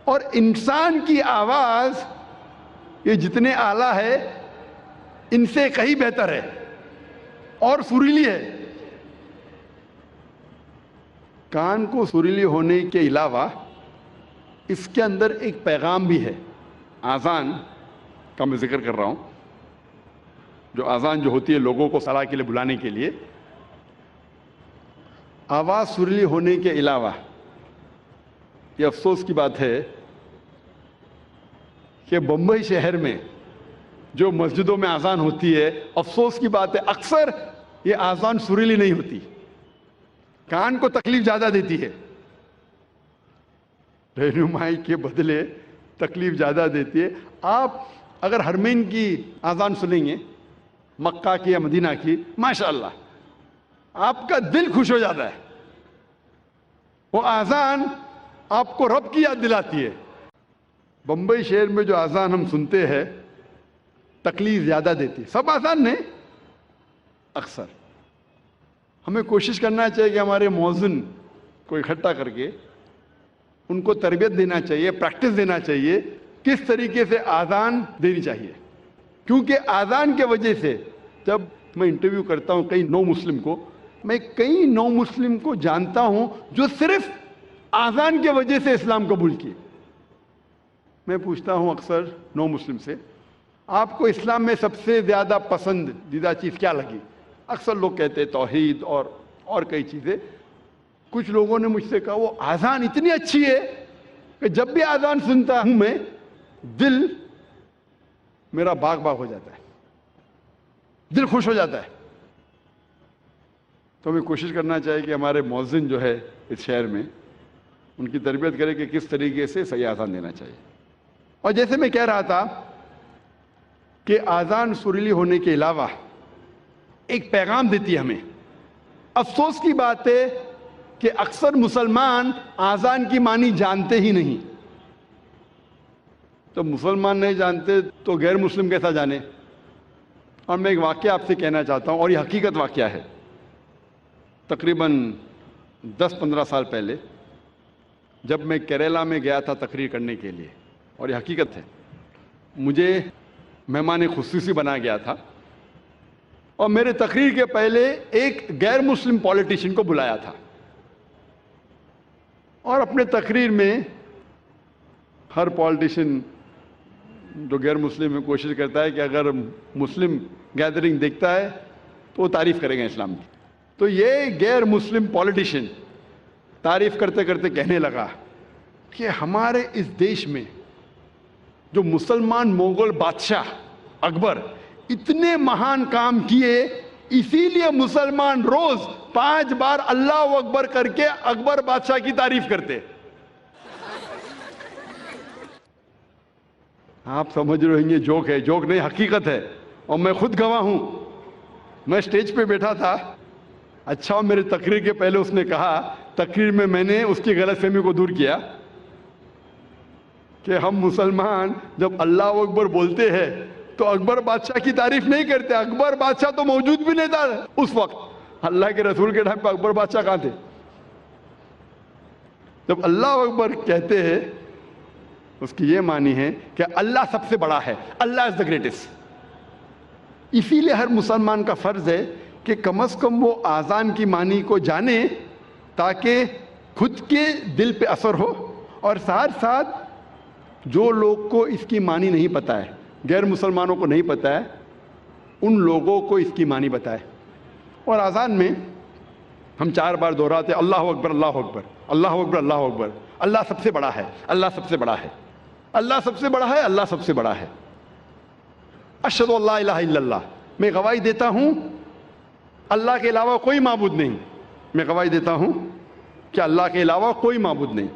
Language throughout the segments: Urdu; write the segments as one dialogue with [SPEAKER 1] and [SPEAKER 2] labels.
[SPEAKER 1] اور انسان کی آواز یہ جتنے اعلیٰ ہے ان سے کہیں بہتر ہے اور سریلی ہے. کان کو سریلی ہونے کے علاوہ اس کے اندر ایک پیغام بھی ہے. اذان کا میں ذکر کر رہا ہوں. جو اذان جو ہوتی ہے لوگوں کو صلاح کے لیے بلانے کے لیے، آواز سریلی ہونے کے علاوہ یہ افسوس کی بات ہے کہ بمبئی شہر میں جو مسجدوں میں اذان ہوتی ہے، افسوس کی بات ہے اکثر یہ اذان سریلی نہیں ہوتی، کان کو تکلیف زیادہ دیتی ہے، رہنمائی کے بدلے تکلیف زیادہ دیتی ہے. آپ اگر حرمین کی اذان سنیں گے، مکہ کی یا مدینہ کی، ماشاءاللہ آپ کا دل خوش ہو جاتا ہے. وہ اذان آپ کو رب کی یاد دلاتی ہے. بمبئی شہر میں جو اذان ہم سنتے ہیں تکلیف زیادہ دیتی ہے. سب اذان نہیں، اکثر. ہمیں کوشش کرنا چاہیے کہ ہمارے مؤذن کو اکٹھا کر کے ان کو تربیت دینا چاہیے، پریکٹس دینا چاہیے کس طریقے سے اذان دینی چاہیے. کیونکہ اذان کے وجہ سے جب میں انٹرویو کرتا ہوں کئی نو مسلم کو، میں کئی نو مسلم کو جانتا ہوں جو صرف اذان کے وجہ سے اسلام قبول کیے. میں پوچھتا ہوں اکثر نو مسلم سے، آپ کو اسلام میں سب سے زیادہ پسندیدہ چیز کیا لگی؟ اکثر لوگ کہتے ہیں توحید اور کئی چیزیں. کچھ لوگوں نے مجھ سے کہا وہ اذان اتنی اچھی ہے کہ جب بھی اذان سنتا ہوں میں دل میرا باغ باغ ہو جاتا ہے، دل خوش ہو جاتا ہے. تو ہمیں کوشش کرنا چاہیے کہ ہمارے مؤذن جو ہے اس شہر میں ان کی تربیت کرے کہ کس طریقے سے صحیح اذان دینا چاہیے. اور جیسے میں کہہ رہا تھا کہ اذان سریلی ہونے کے علاوہ ایک پیغام دیتی ہے ہمیں. افسوس کی بات ہے کہ اکثر مسلمان اذان کی معنی جانتے ہی نہیں. تو مسلمان نہیں جانتے تو غیر مسلم کیسا جانے؟ اور میں ایک واقعہ آپ سے کہنا چاہتا ہوں، اور یہ حقیقت واقعہ ہے. تقریباً 10-15 سال پہلے جب میں کیرلا میں گیا تھا تقریر کرنے کے لیے، اور یہ حقیقت ہے، مجھے مہمان خصوصی بنا گیا تھا اور میرے تقریر کے پہلے ایک غیر مسلم پولیٹیشین کو بلایا تھا. اور اپنے تقریر میں ہر پولیٹیشین جو غیر مسلم ہے کوشش کرتا ہے کہ اگر مسلم گیدرنگ دیکھتا ہے تو وہ تعریف کرے گا اسلام کی. تو یہ غیر مسلم پولیٹیشین تعریف کرتے کرتے کہنے لگا کہ ہمارے اس دیش میں جو مسلمان مغل بادشاہ اکبر اتنے مہان کام کیے، اسی لیے مسلمان روز 5 بار اللہ اکبر کر کے اکبر بادشاہ کی تعریف کرتے. آپ سمجھ رہے ہیں یہ جوک ہے؟ جوک نہیں، حقیقت ہے. اور میں خود گواہ ہوں. میں سٹیج پہ بیٹھا تھا. اچھا، میرے تقریر کے پہلے اس نے کہا، تقریر میں میں نے اس کی غلط فہمی کو دور کیا کہ ہم مسلمان جب اللہ اکبر بولتے ہیں تو اکبر بادشاہ کی تعریف نہیں کرتے. اکبر بادشاہ تو موجود بھی نہیں تھا اس وقت. اللہ کے رسول کے ٹائم پہ اکبر بادشاہ کہاں تھے؟ جب اللہ اکبر کہتے ہیں اس کی یہ معنی ہے کہ اللہ سب سے بڑا ہے، اللہ از دا گریٹسٹ. اسی لیے ہر مسلمان کا فرض ہے کہ کم از کم وہ اذان کی معنی کو جانے تاکہ خود کے دل پہ اثر ہو، اور ساتھ ساتھ جو لوگ کو اس کی معنی نہیں پتہ ہے، غیر مسلمانوں کو نہیں پتہ ہے، ان لوگوں کو اس کی معنی بتائے. اور اذان میں ہم 4 بار دہراتے اللہ اکبر اللہ اکبر اللہ اکبر اللہ اکبر. اللہ سب سے بڑا ہے، اللہ سب سے بڑا ہے، اللہ سب سے بڑا ہے، اللہ سب سے بڑا ہے. اشہد ان لا الہ الا اللہ، میں گواہی دیتا ہوں اللہ کے علاوہ کوئی معبود نہیں. میں گواہی دیتا ہوں کہ اللہ کے علاوہ کوئی معبود نہیں.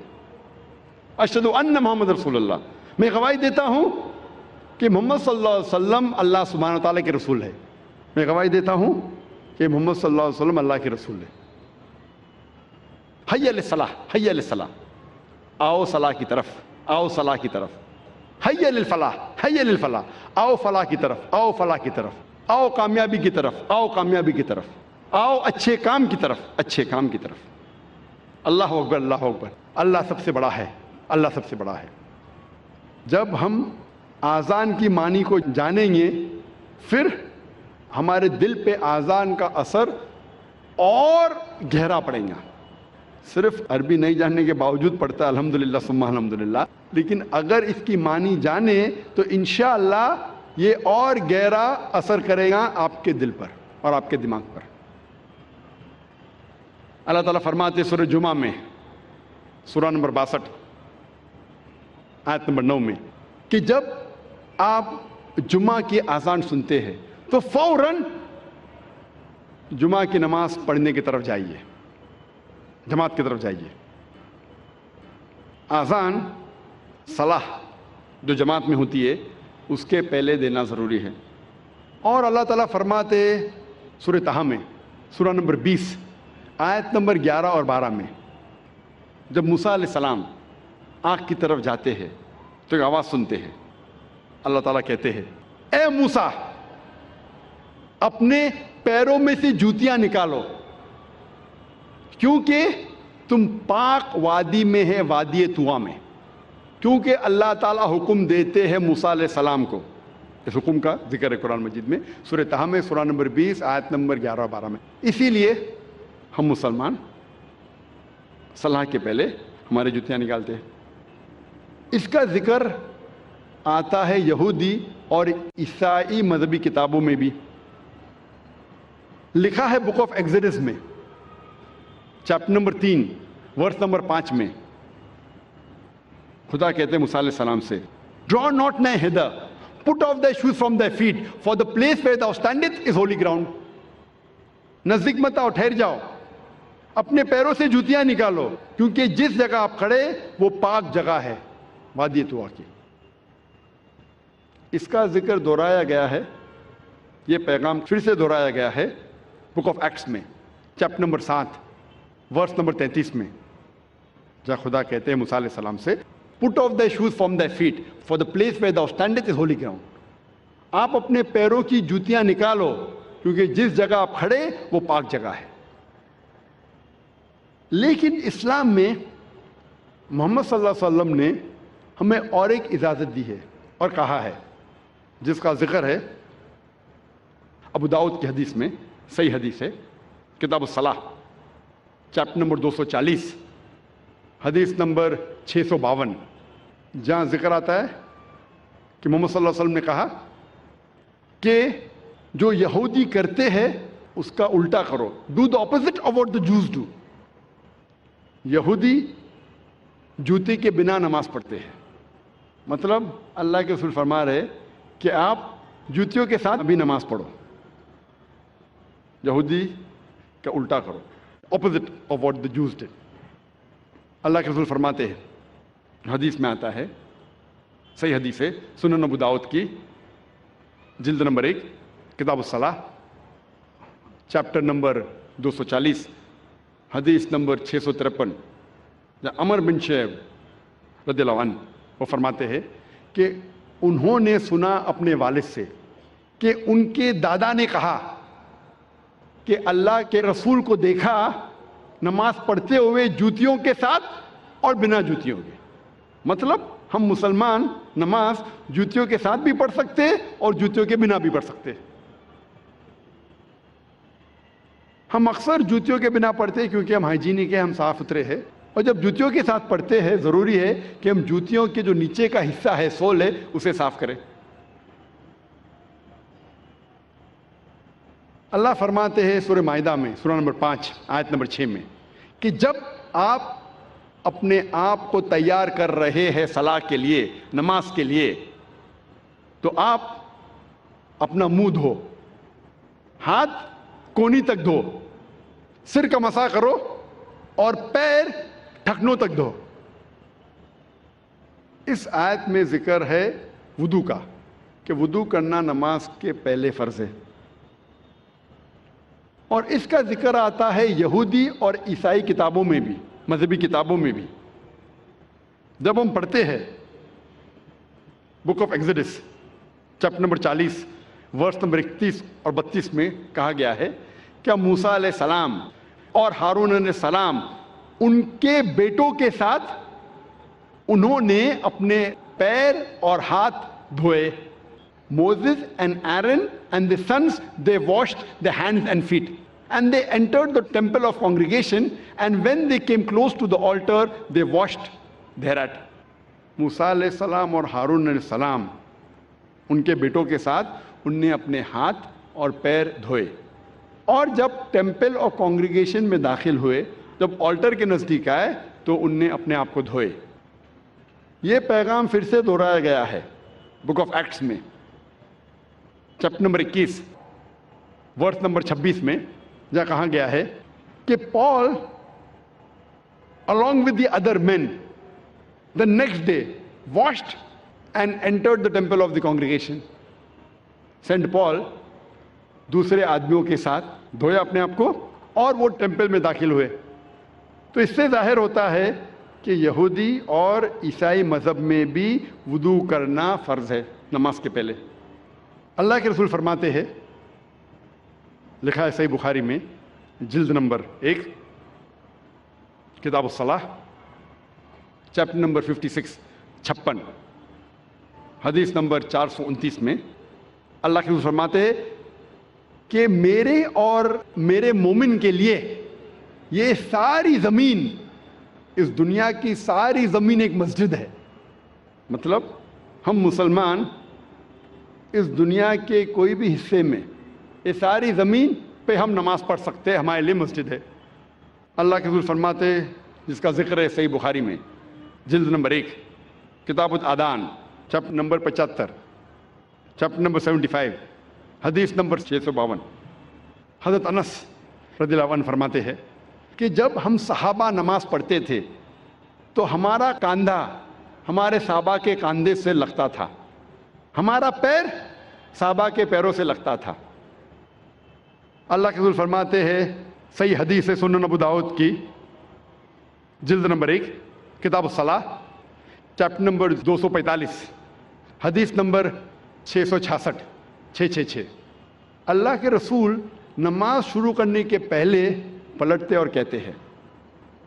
[SPEAKER 1] اشہد ان محمد رسول اللہ، میں گواہی دیتا ہوں کہ محمد صلی اللہ علیہ وسلم اللہ سبحانہ تعالیٰ کے رسول ہے. میں گواہی دیتا ہوں کہ محمد صلی اللہ علیہ وسلم اللہ کے رسول ہے. حی علی الصلاح، حی علی الصلاح، آؤ صلاح کی طرف، آؤ صلاح کی طرف. حی علی الفلاح، حی علی الفلاح، آؤ فلاح کی طرف، آؤ فلاح کی طرف، آؤ کامیابی کی طرف، آؤ کامیابی کی طرف، آؤ اچھے کام کی طرف، اچھے کام کی طرف. اللہ اکبر اللہ اکبر. اللہ سب سے بڑا ہے، اللہ سب سے بڑا ہے۔ جب ہم آذان کی معنی کو جانیں گے پھر ہمارے دل پہ آذان کا اثر اور گہرا پڑے گا۔ صرف عربی نہیں جاننے کے باوجود پڑھتا ہے الحمدللہ ثم الحمدللہ، لیکن اگر اس کی معنی جانے تو انشاءاللہ یہ اور گہرا اثر کرے گا آپ کے دل پر اور آپ کے دماغ پر۔ اللہ تعالیٰ فرماتے سورہ جمعہ میں سورہ نمبر 62 آیت نمبر 9 میں کہ جب آپ جمعہ کی اذان سنتے ہیں تو فوراً جمعہ کی نماز پڑھنے کی طرف جائیے، جماعت کی طرف جائیے۔ اذان صلاح جو جماعت میں ہوتی ہے اس کے پہلے دینا ضروری ہے۔ اور اللہ تعالیٰ فرماتے سورہ طٰہٰ میں سورہ نمبر 20 آیت نمبر 11 اور 12 میں جب موسیٰ علیہ السلام آگ کی طرف جاتے ہیں تو ایک آواز سنتے ہیں، اللہ تعالیٰ کہتے ہیں اے موسیٰ اپنے پیروں میں سے جوتیاں نکالو کیونکہ تم پاک وادی میں ہے، وادی طویٰ میں۔ کیونکہ اللہ تعالیٰ حکم دیتے ہیں موسیٰ علیہ السلام کو، اس حکم کا ذکر ہے قرآن مجید میں سورہ طٰہٰ میں سورہ نمبر 20 آیت نمبر 11 اور 12 میں۔ اسی لیے ہم مسلمان صلاح کے پہلے ہمارے جوتیاں نکالتے ہیں۔ اس کا ذکر آتا ہے یہودی اور عیسائی مذہبی کتابوں میں بھی۔ لکھا ہے بک آف ایگزڈس میں چیپٹر نمبر 3 ورس نمبر 5 میں خدا کہتے ہیں موسیٰ علیہ السلام سے draw not nigh hither, put off thy shoes from thy feet, for the place where thou standest is holy ground۔ نزدیک مت آؤ، ٹھہر جاؤ، اپنے پیروں سے جوتیاں نکالو کیونکہ جس جگہ آپ کھڑے وہ پاک جگہ ہے، وادی طویٰ کی۔ اس کا ذکر دہرایا گیا ہے، یہ پیغام پھر سے دہرایا گیا ہے بک آف ایکٹس میں چیپٹر نمبر 7 ورس نمبر 33 میں، جہاں خدا کہتے ہیں موسیٰ علیہ السلام سے put off thy shoes from thy feet, for the place where thou standest is holy ground۔ آپ اپنے پیروں کی جوتیاں نکالو کیونکہ جس جگہ آپ کھڑے وہ پاک جگہ ہے۔ لیکن اسلام میں محمد صلی اللہ علیہ وسلم نے ہمیں اور ایک اجازت دی ہے اور کہا ہے، جس کا ذکر ہے ابو داؤد کی حدیث میں، صحیح حدیث ہے، کتاب الصلاح چیپٹر نمبر 240 حدیث نمبر 652، جہاں ذکر آتا ہے کہ محمد صلی اللہ علیہ وسلم نے کہا کہ جو یہودی کرتے ہیں اس کا الٹا کرو، do the opposite of what the Jews do. یہودی جوتے کے بنا نماز پڑھتے ہیں، مطلب اللہ کے رسول فرما رہے کہ آپ جوتیوں کے ساتھ بھی نماز پڑھو، یہودی کا الٹا کرو، اپوزٹ آف واٹ دا جوز ڈڈ۔ اللہ کے رسول فرماتے ہیں، حدیث میں آتا ہے، صحیح حدیث ہے، سنن ابو داؤد کی جلد نمبر 1 کتاب الصلاح چیپٹر نمبر 240 حدیث نمبر 653، جہاں عمر بن شعیب رضی اللہ عنہ وہ فرماتے ہیں کہ انہوں نے سنا اپنے والد سے کہ ان کے دادا نے کہا کہ اللہ کے رسول کو دیکھا نماز پڑھتے ہوئے جوتیوں کے ساتھ اور بنا جوتیوں کے۔ مطلب ہم مسلمان نماز جوتیوں کے ساتھ بھی پڑھ سکتے اور جوتیوں کے بنا بھی پڑھ سکتے۔ ہم اکثر جوتیوں کے بنا پڑھتے ہیں کیونکہ ہم ہائیجینک ہیں، ہم صاف ستھرے ہیں، اور جب جوتیوں کے ساتھ پڑھتے ہیں ضروری ہے کہ ہم جوتیوں کے جو نیچے کا حصہ ہے، سول ہے، اسے صاف کریں۔ اللہ فرماتے ہیں سورہ مائدہ میں سورہ نمبر 5 آیت نمبر 6 میں کہ جب آپ اپنے آپ کو تیار کر رہے ہیں صلاح کے لیے، نماز کے لیے، تو آپ اپنا منہ دھو، ہاتھ کونی تک دھو، سر کا مسح کرو اور پیر ٹھکنوں تک دھو۔ اس آیت میں ذکر ہے وضو کا، کہ وضو کرنا نماز کے پہلے فرض ہے، اور اس کا ذکر آتا ہے یہودی اور عیسائی کتابوں میں بھی، مذہبی کتابوں میں بھی۔ جب ہم پڑھتے ہیں book of Exodus chapter number 40 verse number 31 اور 32 میں کہا گیا ہے کہ موسیٰ علیہ السلام اور ہارون علیہ السلام ان کے بیٹوں کے ساتھ انہوں نے اپنے پیر اور ہاتھ دھوئے. Moses and Aaron and the sons, they washed their hands and feet. And they entered the temple of congregation, and when they came close to the altar, they washed thereat. موسیٰ علیہ السلام اور ہارون علیہ السلام ان کے بیٹوں کے ساتھ ان نے اپنے ہاتھ اور پیر دھوئے. اور جب ٹیمپل اور کانگریگیشن میں داخل ہوئے, جب آلٹر کے نزدیک آئے تو ان نے اپنے آپ کو دھوئے. یہ پیغام پھر سے دہرایا گیا ہے بک آف ایکٹس میں, چیپٹر نمبر 21 ورس نمبر 26 میں, جہاں کہا گیا ہے کہ پال along with the other men the next day washed and entered the temple of the congregation. Saint Paul دوسرے آدمیوں کے ساتھ دھویا اپنے آپ کو اور وہ ٹیمپل میں داخل ہوئے. تو اس سے ظاہر ہوتا ہے کہ یہودی اور عیسائی مذہب میں بھی وضو کرنا فرض ہے نماز کے پہلے. اللہ کے رسول فرماتے ہیں, لکھا ہے صحیح بخاری میں جلد نمبر 1 کتاب الصلاح چیپٹر نمبر 56 حدیث نمبر 429 میں اللہ کے رسول فرماتے ہیں کہ میرے اور میرے مومن کے لیے یہ ساری زمین, اس دنیا کی ساری زمین ایک مسجد ہے. مطلب ہم مسلمان اس دنیا کے کوئی بھی حصے میں, یہ ساری زمین پہ ہم نماز پڑھ سکتے ہیں, ہمارے لیے مسجد ہے. اللہ کے رسول فرماتے ہیں, جس کا ذکر ہے صحیح بخاری میں جلد نمبر 1 کتاب الادان چیپٹر نمبر 75 چیپٹر نمبر 75 حدیث نمبر 652, حضرت انس رضی اللہ عنہ فرماتے ہیں کہ جب ہم صحابہ نماز پڑھتے تھے تو ہمارا کاندھا ہمارے صحابہ کے کاندھے سے لگتا تھا, ہمارا پیر صحابہ کے پیروں سے لگتا تھا. اللہ کے رسول فرماتے ہیں, صحیح حدیث ہے سنن ابو داؤد کی جلد نمبر 1 کتاب الصلاح چیپٹر نمبر 245 حدیث نمبر 666 اللہ کے رسول نماز شروع کرنے کے پہلے پلٹتے اور کہتے ہیں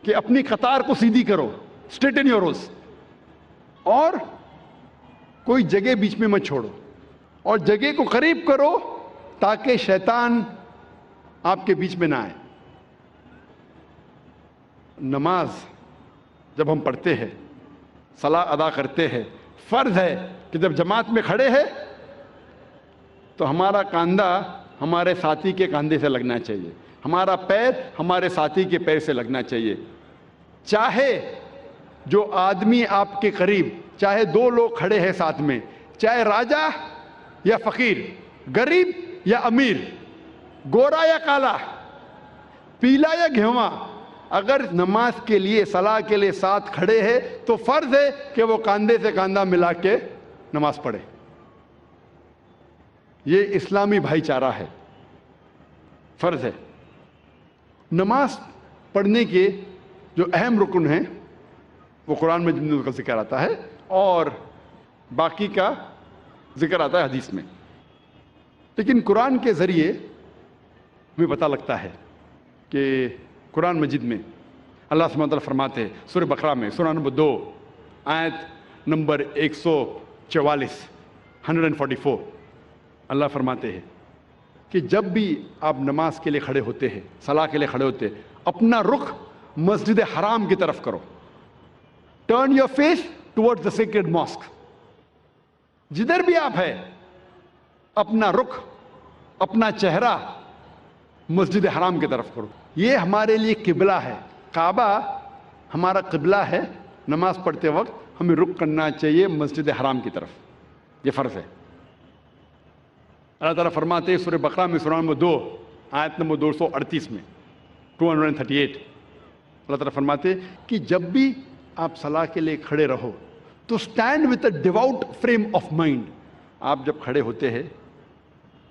[SPEAKER 1] کہ اپنی قطار کو سیدھی کرو, اسٹریٹن یور روز, اور کوئی جگہ بیچ میں مت چھوڑو, اور جگہ کو قریب کرو تاکہ شیطان آپ کے بیچ میں نہ آئے. نماز جب ہم پڑھتے ہیں, صلاۃ ادا کرتے ہیں, فرض ہے کہ جب جماعت میں کھڑے ہیں تو ہمارا کاندھا ہمارے ساتھی کے کاندھے سے لگنا چاہیے, ہمارا پیر ہمارے ساتھی کے پیر سے لگنا چاہیے. چاہے جو آدمی آپ کے قریب, چاہے 2 لوگ کھڑے ہیں ساتھ میں, چاہے راجا یا فقیر, غریب یا امیر, گورا یا کالا, پیلا یا گھیواں, اگر نماز کے لیے صلاح کے لیے ساتھ کھڑے ہیں تو فرض ہے کہ وہ کاندھے سے کاندھا ملا کے نماز پڑھے. یہ اسلامی بھائی چارہ ہے, فرض ہے. نماز پڑھنے کے جو اہم رکن ہیں وہ قرآن میں جن کا ذکر آتا ہے اور باقی کا ذکر آتا ہے حدیث میں. لیکن قرآن کے ذریعے ہمیں پتہ لگتا ہے کہ قرآن مجید میں اللہ سبحانہ وتعالیٰ فرماتے ہیں سورہ بقرہ میں سورہ نمبر 2 آیت نمبر 144 144 اللہ فرماتے ہیں کہ جب بھی آپ نماز کے لیے کھڑے ہوتے ہیں, صلاح کے لیے کھڑے ہوتے ہیں, اپنا رخ مسجد حرام کی طرف کرو. Turn your face toward the sacred mosque. جدھر بھی آپ ہیں اپنا رخ, اپنا چہرہ مسجد حرام کی طرف کرو. یہ ہمارے لیے قبلہ ہے, کعبہ ہمارا قبلہ ہے. نماز پڑھتے وقت ہمیں رخ کرنا چاہیے مسجد حرام کی طرف, یہ فرض ہے. اللہ تعالیٰ فرماتے ہیں سورہ بقرہ میں سورہ نمبر 2 آیت نمبر 238 میں 238 اللہ تعالیٰ فرماتے ہیں کہ جب بھی آپ صلاح کے لیے کھڑے رہو تو stand with a devout frame of mind. آپ جب کھڑے ہوتے ہیں,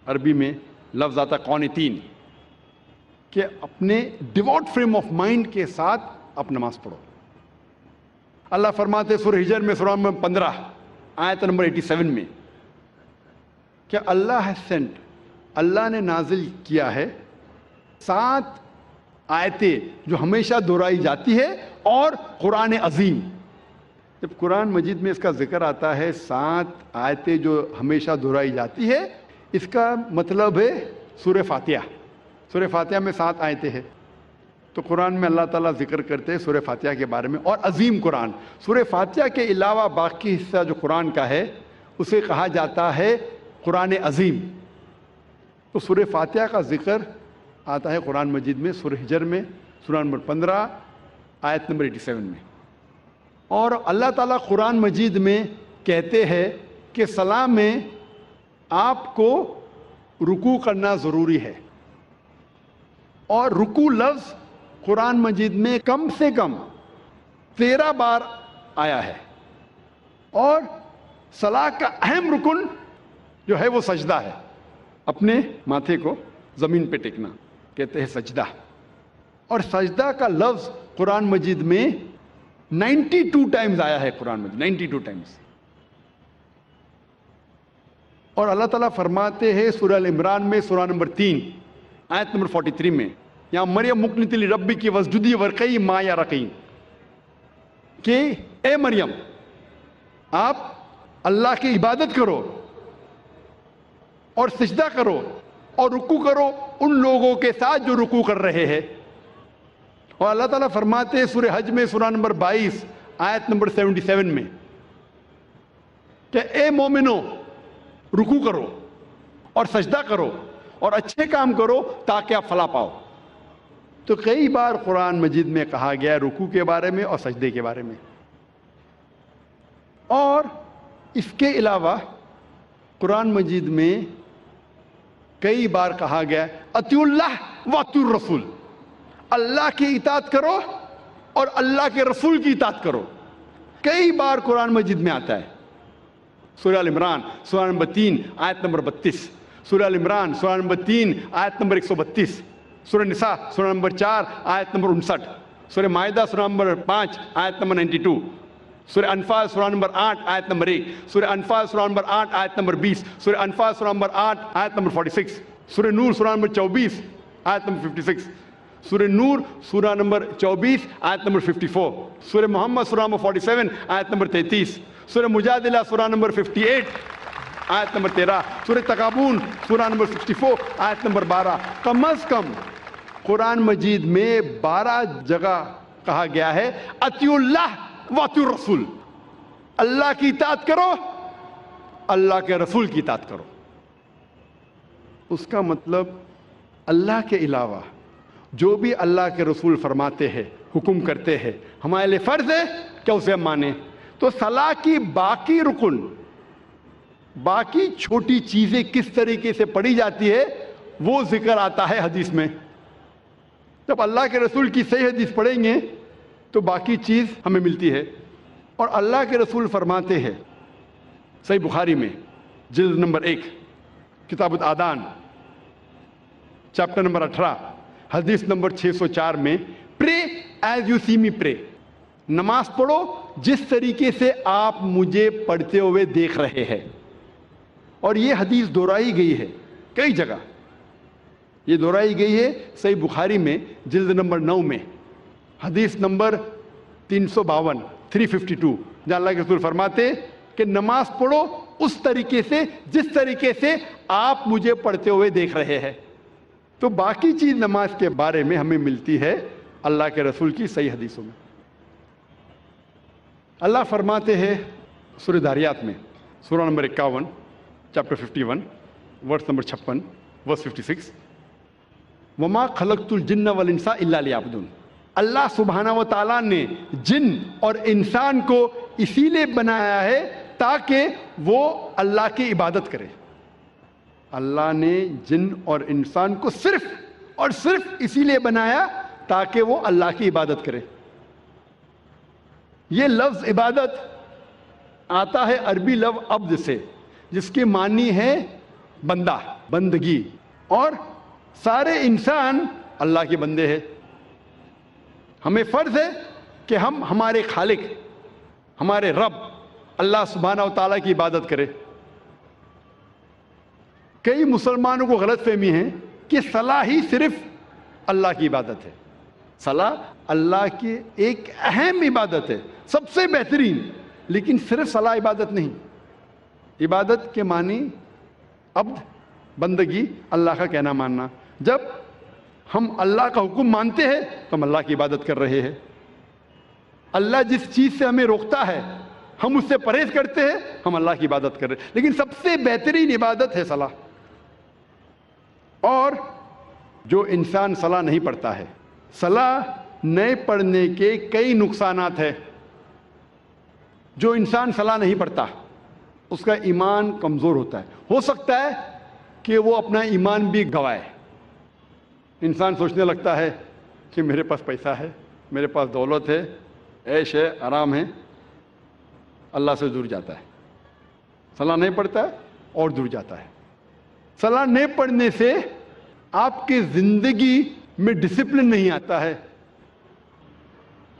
[SPEAKER 1] عربی میں لفظ آتا قانتین, کہ اپنے ڈیواؤٹ فریم آف مائنڈ کے ساتھ آپ نماز پڑھو. اللہ فرماتے سورہ ہجر میں سورہ نمبر 15 آیت نمبر 87 میں کہ اللہ ہے سینٹ, اللہ نے نازل کیا ہے 7 آیتیں جو ہمیشہ دہرائی جاتی ہے, اور قرآن عظیم جب قرآن مجید میں اس کا ذکر آتا ہے 7 آیتیں جو ہمیشہ دہرائی جاتی ہے، اس کا مطلب ہے سورہ فاتحہ. سورہ فاتحہ میں 7 آیتیں ہیں. تو قرآن میں اللہ تعالیٰ ذکر کرتے ہیں سورہ فاتحہ کے بارے میں. اور عظیم قرآن، سورہ فاتحہ کے علاوہ باقی حصہ جو قرآن کا ہے اسے کہا جاتا ہے قرآن عظیم. تو سورہ فاتحہ کا ذکر آتا ہے قرآن مجید میں سورہ حجر میں، سورہ نمبر 15 آیت نمبر 87 میں. اور اللہ تعالیٰ قرآن مجید میں کہتے ہیں کہ صلاح میں آپ کو رکوع کرنا ضروری ہے. اور رکوع لفظ قرآن مجید میں کم سے کم 13 بار آیا ہے. اور صلاح کا اہم رکن جو ہے وہ سجدہ ہے. اپنے ماتھے کو زمین پہ ٹیکنا کہتے ہیں سجدہ. اور سجدہ کا لفظ قرآن مجید میں 92 ٹائمز آیا ہے. قرآن مجید 92 ٹائمز. اور اللہ تعالیٰ فرماتے ہیں سورہ ال-عمران میں سورہ نمبر 3 آیت نمبر 43 میں، یا مریم مقنتی لربی کی وسجدی ورقی ما یا رقی، کہ اے مریم آپ اللہ کی عبادت کرو اور سجدہ کرو اور رکوع کرو ان لوگوں کے ساتھ جو رکوع کر رہے ہیں. اور اللہ تعالیٰ فرماتے ہیں سورہ حج میں سورہ نمبر 22 آیت نمبر 77 میں کہ اے مومنو رکوع کرو اور سجدہ کرو اور اچھے کام کرو تاکہ آپ فلاح پاؤ. تو کئی بار قرآن مجید میں کہا گیا ہے رکوع کے بارے میں اور سجدے کے بارے میں. اور اس کے علاوہ قرآن مجید میں کئی بار کہا گیا ہے اطیعوا اللہ واطیعوا الرسول، اللہ کی اطاعت کرو اور اللہ کے رسول کی اطاعت کرو. کئی بار قرآن مجید میں آتا ہے. سورہ ال-عمران سورہ نمبر 3 آیت نمبر 32، سورہ ال-عمران سورہ نمبر 3 آیت نمبر 132، سورہ نساء سورہ نمبر 4 آیت نمبر 59، سورہ مائدہ سورہ نمبر 5 آیت نمبر 92، سورہ انفال سورہ نمبر 8 آیت نمبر 1، سورہ انفال سورہ نمبر 8 آیت نمبر 20، سورہ انفال سورہ نمبر 8 آیت نمبر 46، سورہ نور سورہ نمبر 24 آیت نمبر 56، سورہ نور سورہ نمبر 24 آیت نمبر 54، سورہ محمد سورہ نمبر 47 آیت نمبر 33، سورہ مجادلہ سورہ نمبر 58 آیت نمبر 13، سورہ تغابن سورہ نمبر 64 آیت نمبر 12. کم از کم قرآن مجید میں 12 جگہ کہا گیا ہے اطیعوا اللہ واطیعوا الرسول، اللہ کی اطاعت کرو اللہ کے رسول کی اطاعت کرو. اس کا مطلب اللہ کے علاوہ جو بھی اللہ کے رسول فرماتے ہیں حکم کرتے ہیں ہمارے لیے فرض ہے کہ اسے ہم مانیں. تو صلاح کی باقی رکن، باقی چھوٹی چیزیں کس طریقے سے پڑھی جاتی ہے وہ ذکر آتا ہے حدیث میں. جب اللہ کے رسول کی صحیح حدیث پڑھیں گے تو باقی چیز ہمیں ملتی ہے. اور اللہ کے رسول فرماتے ہیں صحیح بخاری میں جلد نمبر 1 کتاب الآذان چیپٹر نمبر 18 حدیث نمبر 604 میں، پرے ایز یو سی می پرے، نماز پڑھو جس طریقے سے آپ مجھے پڑھتے ہوئے دیکھ رہے ہیں. اور یہ حدیث دہرائی گئی ہے کئی جگہ. یہ دہرائی گئی ہے صحیح بخاری میں جلد نمبر 9 میں حدیث نمبر 352 352، جہاں اللہ کے رسول فرماتے کہ نماز پڑھو اس طریقے سے جس طریقے سے آپ مجھے پڑھتے ہوئے دیکھ رہے ہیں. تو باقی چیز نماز کے بارے میں ہمیں ملتی ہے اللہ کے رسول کی صحیح حدیثوں میں. اللہ فرماتے ہیں سورہ داریات میں سورہ نمبر 51 چیپٹر 51 ورس نمبر 56 ورس 56، وما خلقت الجن والانس الا لیعبدون. اللہ سبحانہ و تعالیٰ نے جن اور انسان کو اسی لیے بنایا ہے تاکہ وہ اللہ کی عبادت کرے. اللہ نے جن اور انسان کو صرف اور صرف اسی لیے بنایا تاکہ وہ اللہ کی عبادت کرے. یہ لفظ عبادت آتا ہے عربی لفظ عبد سے، جس کے معنی ہے بندہ، بندگی. اور سارے انسان اللہ کے بندے ہیں. ہمیں فرض ہے کہ ہم ہمارے خالق، ہمارے رب اللہ سبحانہ و تعالیٰ کی عبادت کریں. کئی مسلمانوں کو غلط فہمی ہے کہ صلاح ہی صرف اللہ کی عبادت ہے. صلاح اللہ کی ایک اہم عبادت ہے، سب سے بہترین. لیکن صرف صلاح عبادت نہیں. عبادت کے معنی عبد، بندگی، اللہ کا کہنا ماننا. جب ہم اللہ کا حکم مانتے ہیں تو ہم اللہ کی عبادت کر رہے ہیں. اللہ جس چیز سے ہمیں روکتا ہے ہم اس سے پرہیز کرتے ہیں، ہم اللہ کی عبادت کر رہے ہیں. لیکن سب سے بہترین عبادت ہے صلاح. اور جو انسان صلاح نہیں پڑھتا ہے، صلاح نہیں پڑھنے کے کئی نقصانات ہیں. جو انسان صلاح نہیں پڑھتا اس کا ایمان کمزور ہوتا ہے. ہو سکتا ہے کہ وہ اپنا ایمان بھی گوائے. انسان سوچنے لگتا ہے کہ میرے پاس پیسہ ہے، میرے پاس دولت ہے، عیش ہے، آرام ہے، اللہ سے دور جاتا ہے. صلاح نہیں پڑھتا ہے اور دور جاتا ہے. صلاح نہیں پڑھنے سے آپ کی زندگی میں ڈسپلن نہیں آتا ہے.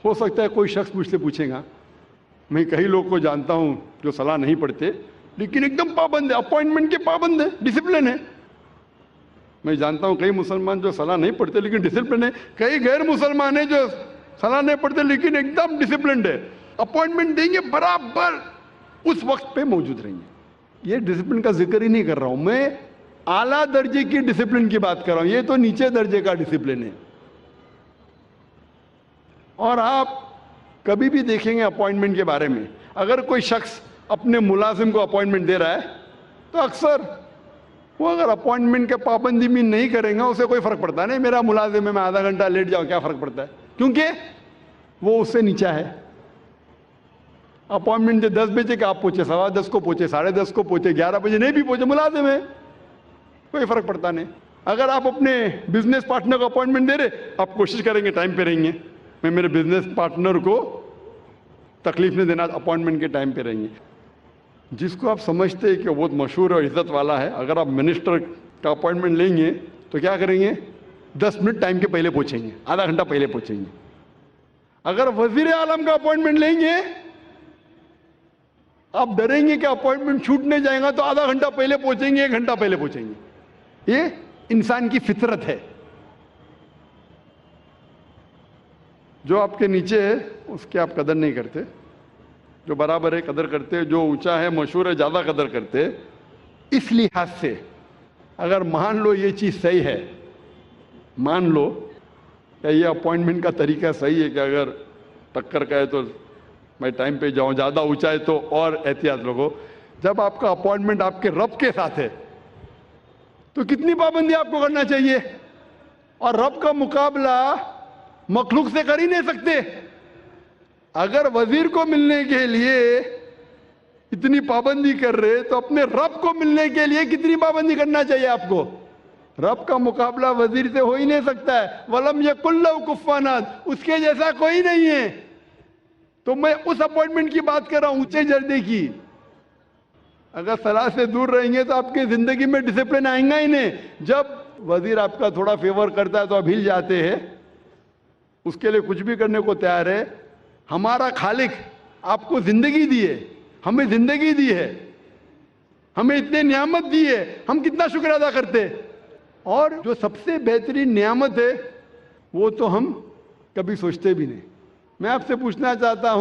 [SPEAKER 1] ہو سکتا ہے کوئی شخص مجھ سے پوچھے گا، میں کئی لوگ کو جانتا ہوں جو صلاح نہیں پڑھتے لیکن ایک دم پابند ہے، اپوائنٹمنٹ کے پابند ہے، ڈسپلن ہے. میں جانتا ہوں کئی مسلمان جو صلاح نہیں پڑھتے لیکن ڈسپلن ہے. کئی غیر مسلمان ہیں جو صلاح نہیں پڑھتے لیکن ایک دم ڈسپلنڈ ہے. اپوائنٹمنٹ دیں گے برابر اس وقت پہ موجود رہیں گے. یہ ڈسپلن کا ذکر ہی نہیں کر رہا ہوں، میں اعلیٰ درجے کی ڈسپلن کی بات کر رہا ہوں. یہ تو نیچے درجے کا ڈسپلن ہے. اور آپ کبھی بھی دیکھیں گے اپوائنٹمنٹ کے بارے میں، اگر کوئی شخص اپنے ملازم کو اپوائنٹمنٹ دے رہا ہے تو اکثر وہ اگر اپوائنٹمنٹ کے پابندی میں نہیں کریں گا اسے کوئی فرق پڑتا نہیں. میرا ملازم ہے، میں آدھا گھنٹہ لیٹ جاؤں کیا فرق پڑتا ہے، کیونکہ وہ اس سے نیچا ہے. اپوائنٹمنٹ 10 بجے کہ آپ پہنچے 10:15 کو پہنچے 10:30 کو پہنچے 11 بجے نہیں بھی پہنچے، ملازم ہے، کوئی فرق پڑتا نہیں. اگر آپ اپنے بزنس پارٹنر کو اپوائنٹمنٹ دے رہے، آپ کوشش کریں گے ٹائم پہ رہیں گے. میں میرے بزنس پارٹنر کو تکلیف نہیں دینا، اپوائنٹمنٹ کے ٹائم پہ رہیں گے. جس کو آپ سمجھتے ہیں کہ وہ بہت مشہور اور عزت والا ہے، اگر آپ منسٹر کا اپوائنٹمنٹ لیں گے تو کیا کریں گے؟ 10 منٹ ٹائم کے پہلے پہنچیں گے، آدھا گھنٹہ پہلے پہنچیں گے. اگر وزیر اعظم کا اپوائنٹمنٹ لیں گے آپ ڈریں گے کہ اپوائنٹمنٹ چھوٹنے جائے گا تو آدھا گھنٹہ پہلے پہنچیں گے، 1 گھنٹہ پہلے پہنچیں گے. یہ انسان کی فطرت ہے. جو آپ کے نیچے ہے اس کی آپ قدر نہیں کرتے، جو برابر ہے قدر کرتے، جو اونچا ہے مشہور ہے زیادہ قدر کرتے. اس لحاظ سے اگر مان لو یہ چیز صحیح ہے، مان لو کہ یہ اپوائنٹمنٹ کا طریقہ صحیح ہے کہ اگر ٹکر کا ہے تو میں ٹائم پہ جاؤں، زیادہ اونچا ہے تو اور احتیاط رکھو. جب آپ کا اپوائنٹمنٹ آپ کے رب کے ساتھ ہے تو کتنی پابندی آپ کو کرنا چاہیے. اور رب کا مقابلہ مخلوق سے کر ہی نہیں سکتے. اگر وزیر کو ملنے کے لیے اتنی پابندی کر رہے تو اپنے رب کو ملنے کے لیے کتنی پابندی کرنا چاہیے آپ کو. رب کا مقابلہ وزیر سے ہو ہی نہیں سکتا ہے. وَلَمْ يَكُنْ لَهُ كُفُوًا أَحَدٌ، اس کے جیسا کوئی نہیں ہے. تو میں اس اپوائنٹمنٹ کی بات کر رہا ہوں، اونچے درجے کی. اگر صلاح سے دور رہیں گے تو آپ کی زندگی میں ڈسپلن آئیں گا ہی نہیں. جب وزیر آپ کا تھوڑا فیور کرتا ہے تو آپ ہل جاتے ہیں، اس کے لیے کچھ بھی کرنے کو تیار ہے. ہمارا خالق آپ کو زندگی دی ہے، ہمیں زندگی دی ہے، ہمیں اتنے نعمت دی ہے، ہم کتنا شکر ادا کرتے. اور جو سب سے بہترین نعمت ہے وہ تو ہم کبھی سوچتے بھی نہیں. میں آپ سے پوچھنا چاہتا ہوں